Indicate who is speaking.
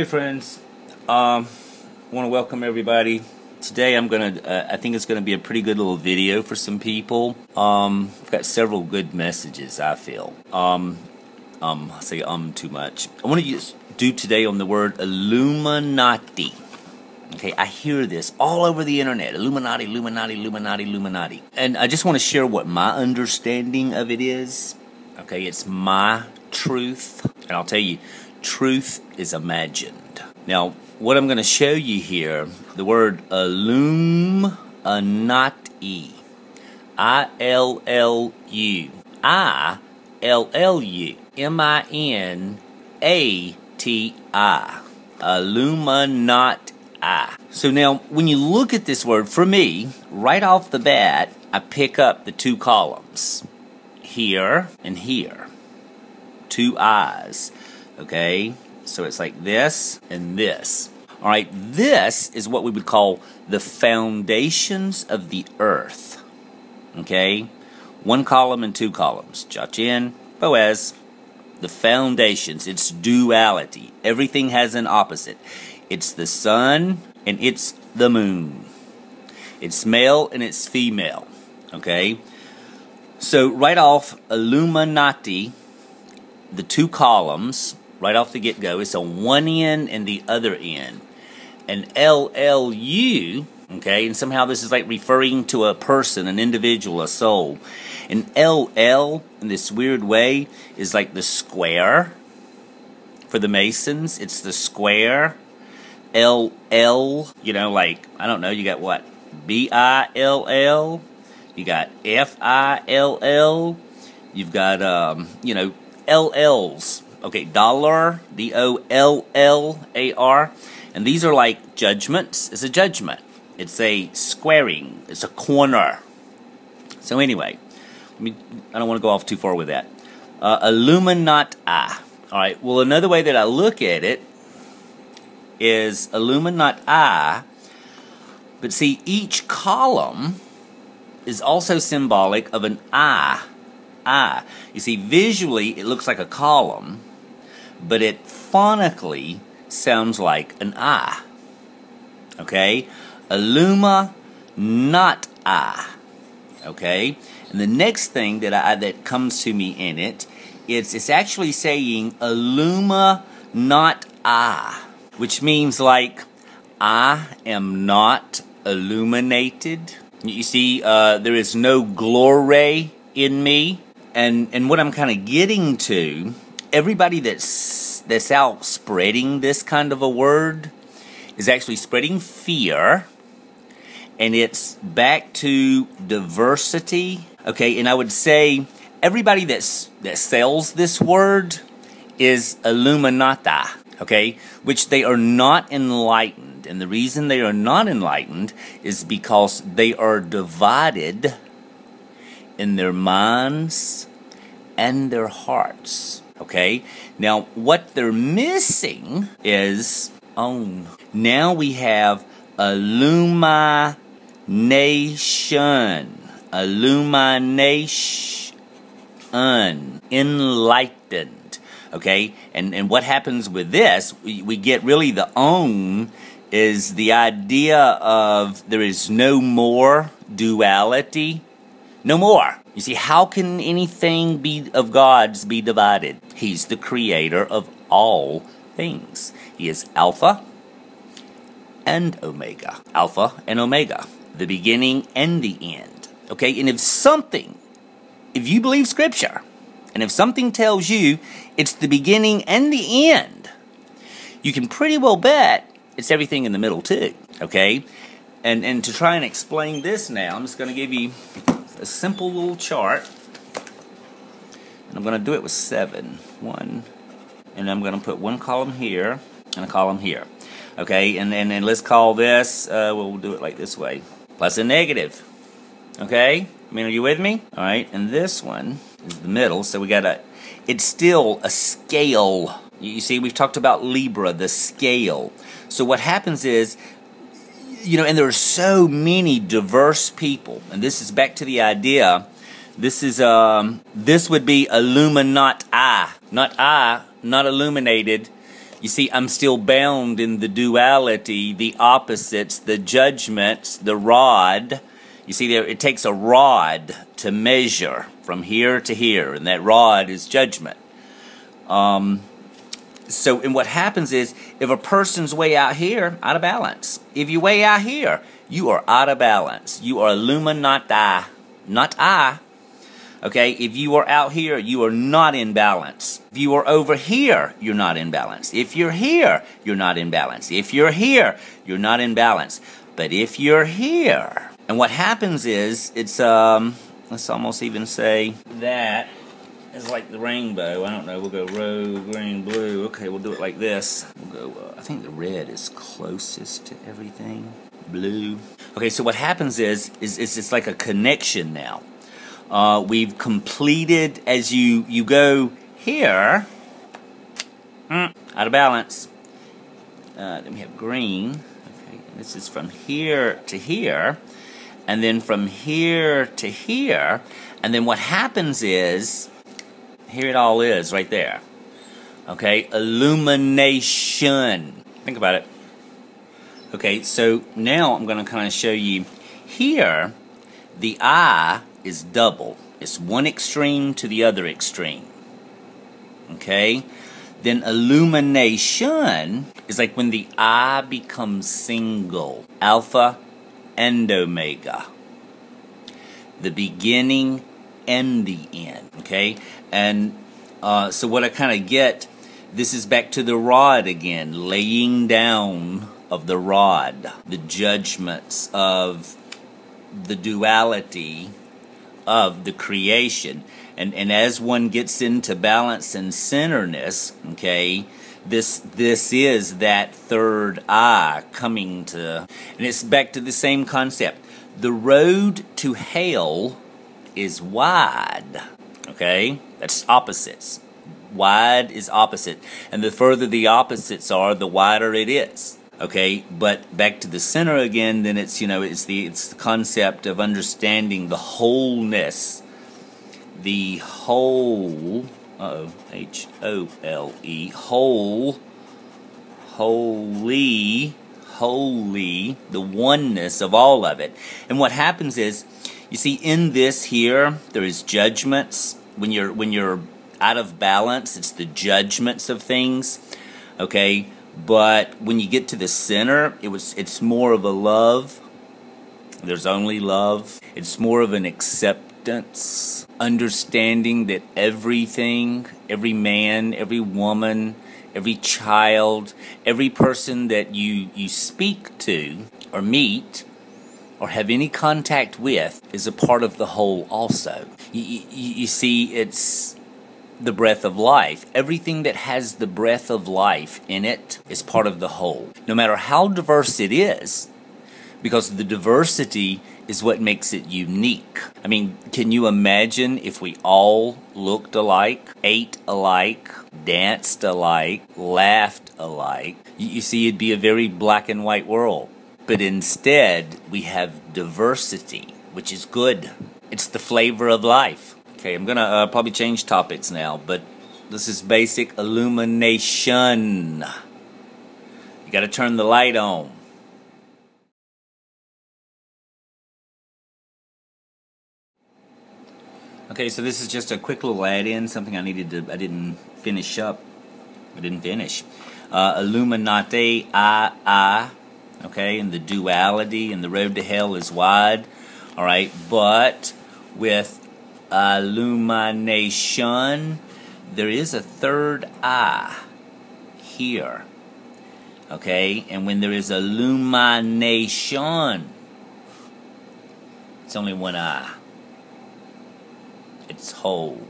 Speaker 1: Hey friends, I want to welcome everybody. Today I think it's gonna be a pretty good little video for some people. I've got several good messages, I feel. I say too much. I want to do today on the word Illuminati. Okay, I hear this all over the internet. Illuminati, Illuminati, Illuminati, Illuminati. And I just want to share what my understanding of it is. Okay, it's my truth. And I'll tell you, truth is imagined. Now, what I'm going to show you here, the word Illuminati, I-L-L-U, I-L-L-U, M-I-N-A-T-I, Illuminati. So now, when you look at this word, for me, right off the bat, I pick up the two columns, here and here, two eyes. Okay, so it's like this and this. All right, this is what we would call the foundations of the earth. Okay, one column and two columns. Jachin, Boaz, the foundations. It's duality. Everything has an opposite. It's the sun and it's the moon. It's male and it's female. Okay, so right off, Illuminati, the two columns, right off the get-go, it's on one end and the other end. And L-L-U, okay, and somehow this is like referring to a person, an individual, a soul. And L-L, in this weird way, is like the square. For the Masons, it's the square. L-L, you know, like, I don't know, you got what? B-I-L-L, you got F-I-L-L, you've got, you know, LLs. Okay, dollar, D-O-L-L-A-R. And these are like judgments. It's a judgment. It's a squaring. It's a corner. So anyway, I don't want to go off too far with that. Illuminati. Alright, well, another way that I look at it is Illuminati. But see, each column is also symbolic of an eye. You see, visually it looks like a column, but it phonically sounds like an I. Okay? Illuminati. Okay? And the next thing that comes to me in it is it's actually saying Illuminati, which means like I am not illuminated. You see, there is no glory in me. And what I'm kind of getting to, everybody that's out spreading this kind of a word is actually spreading fear, and it's back to diversity. Okay, and I would say everybody that sells this word is Illuminati. Okay, which they are not enlightened, and the reason they are not enlightened is because they are divided in their minds and their hearts. Okay? Now, what they're missing is own. Now we have illumination. Illumination. Enlightened. Okay? And what happens with this, we get really the own is the idea of there is no more duality. No more. You see, how can anything of God's be divided? He's the creator of all things. He is Alpha and Omega. Alpha and Omega. The beginning and the end. Okay, and if you believe Scripture, and if something tells you it's the beginning and the end, you can pretty well bet it's everything in the middle too. Okay? And to try and explain this now, I'm just going to give you a simple little chart, and I'm going to do it with 7. 1, and I'm going to put one column here and a column here. Okay, and let's call this, we'll do it like this way, plus and negative. Okay, I mean, are you with me? All right, and this one is the middle, so we got it's still a scale. You see, we've talked about Libra, the scale. So what happens is, you know, and there are so many diverse people, and this is back to the idea. This would be Illuminati, not illuminated, You see, I'm still bound in the duality, the opposites, the judgments, the rod. You see, there it takes a rod to measure from here to here, and that rod is judgment. And what happens is, if a person's way out here, out of balance. If you're way out here, you are out of balance. You are Illuminati, not I. Okay, if you are out here, you are not in balance. If you are over here, you're not in balance. If you're here, you're not in balance. If you're here, you're not in balance. But if you're here, and what happens is, it's, let's almost even say that is like the rainbow. I don't know, we'll go road, green, blue. Okay, we'll do it like this. We'll go, I think the red is closest to everything. Blue. Okay, so what happens is it's like a connection now. We've completed, as you go here, out of balance. Then we have green. Okay, this is from here to here, and then from here to here, and then what happens is, here it all is, right there. Okay, illumination. Think about it. Okay, so now I'm going to kind of show you here, the I is double. It's one extreme to the other extreme. Okay? Then illumination is like when the I becomes single. Alpha and Omega. The beginning and the end. Okay? And so what I kind of get, this is back to the rod again. Laying down of the rod. The judgments of the duality of the creation, and as one gets into balance and centerness, okay, this is that third eye coming to, and it's back to the same concept. The road to hell is wide, okay, that's opposites. Wide is opposite, and the further the opposites are, the wider it is. Okay, but back to the center again, then it's, you know, it's the concept of understanding the wholeness, the whole, H-O-L-E, whole, holy, the oneness of all of it. And what happens is, you see, in this here, there is judgments. When you're out of balance, it's the judgments of things. Okay. But when you get to the center, it's more of a love. There's only love. It's more of an acceptance, understanding that everything, every man, every woman, every child, every person that you speak to or meet or have any contact with is a part of the whole also. You see, it's the breath of life. Everything that has the breath of life in it is part of the whole. No matter how diverse it is, because the diversity is what makes it unique. I mean, can you imagine if we all looked alike, ate alike, danced alike, laughed alike? You see, it'd be a very black and white world. But instead, we have diversity, which is good. It's the flavor of life. Okay, I'm gonna probably change topics now, but this is basic illumination. You gotta turn the light on. Okay, so this is just a quick little add-in, something I didn't finish up. I didn't finish. Illuminati, okay, and the duality, and the road to hell is wide. Alright, but with illumination, there is a third eye here. Okay, and when there is illumination, it's only one eye. It's whole.